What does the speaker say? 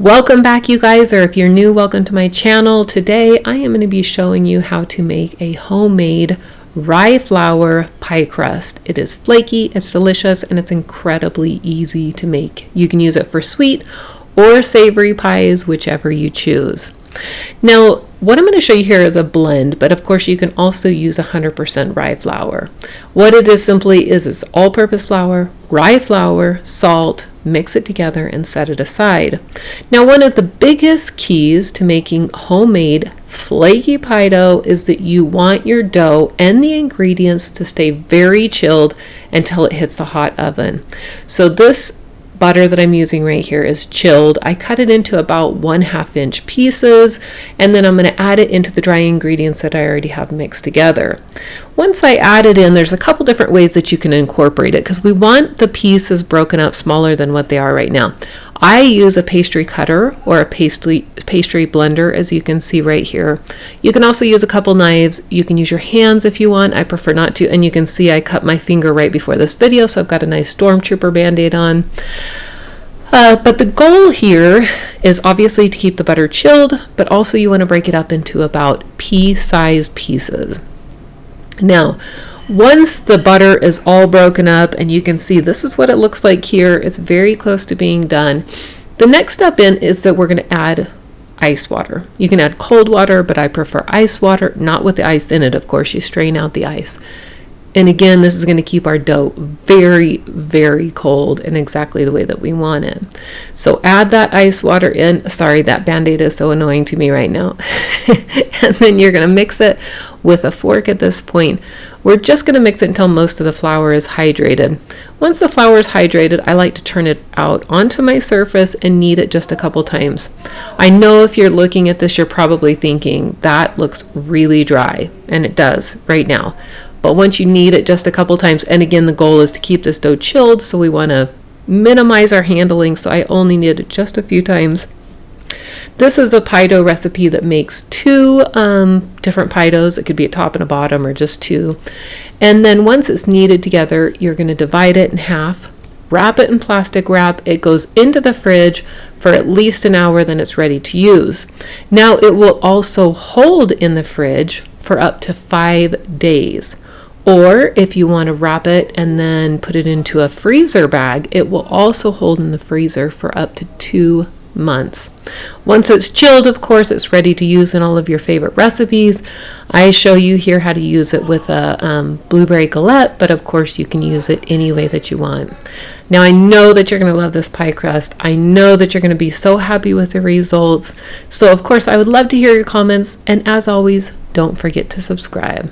Welcome back, you guys, or if you're new, welcome to my channel. Today I am going to be showing you how to make a homemade rye flour pie crust. It is flaky, it's delicious, and it's incredibly easy to make. You can use it for sweet or savory pies, whichever you choose. Now, what I'm going to show you here is a blend, but of course you can also use 100% rye flour. What it is simply is it's all-purpose flour, rye flour, salt, mix it together and set it aside. Now, one of the biggest keys to making homemade flaky pie dough is that you want your dough and the ingredients to stay very chilled until it hits the hot oven. So this butter that I'm using right here is chilled. I cut it into about 1/2 inch pieces, and then I'm going to add it into the dry ingredients that I already have mixed together. Once I add it in, there's a couple different ways that you can incorporate it because we want the pieces broken up smaller than what they are right now. I use a pastry cutter or a pastry blender, as you can see right here. You can also use a couple knives. You can use your hands if you want. I prefer not to, and you can see I cut my finger right before this video, so I've got a nice stormtrooper band-aid on. But the goal here is obviously to keep the butter chilled, but also you want to break it up into about pea-sized pieces. Now, once the butter is all broken up, and you can see this is what it looks like here, it's very close to being done. The next step in is that we're going to add ice water. You can add cold water, but I prefer ice water, not with the ice in it, of course. You strain out the ice. And again, this is going to keep our dough very, very cold and exactly the way that we want it. So add that ice water in. Sorry, that Band-Aid is so annoying to me right now. And then you're going to mix it with a fork at this point. We're just going to mix it until most of the flour is hydrated. Once the flour is hydrated, I like to turn it out onto my surface and knead it just a couple times. I know if you're looking at this, you're probably thinking that looks really dry, and it does right now. But once you knead it just a couple times, and again, the goal is to keep this dough chilled, so we want to minimize our handling, so I only knead it just a few times. This is a pie dough recipe that makes two different pie doughs. It could be a top and a bottom, or just two. And then once it's kneaded together, you're going to divide it in half, wrap it in plastic wrap. It goes into the fridge for at least an hour, then it's ready to use. Now, it will also hold in the fridge for up to 5 days. Or if you want to wrap it and then put it into a freezer bag, it will also hold in the freezer for up to 2 months. Once it's chilled, of course, it's ready to use in all of your favorite recipes. I show you here how to use it with a blueberry galette, but of course you can use it any way that you want. Now, I know that you're going to love this pie crust. I know that you're going to be so happy with the results. So of course, I would love to hear your comments, and as always, don't forget to subscribe.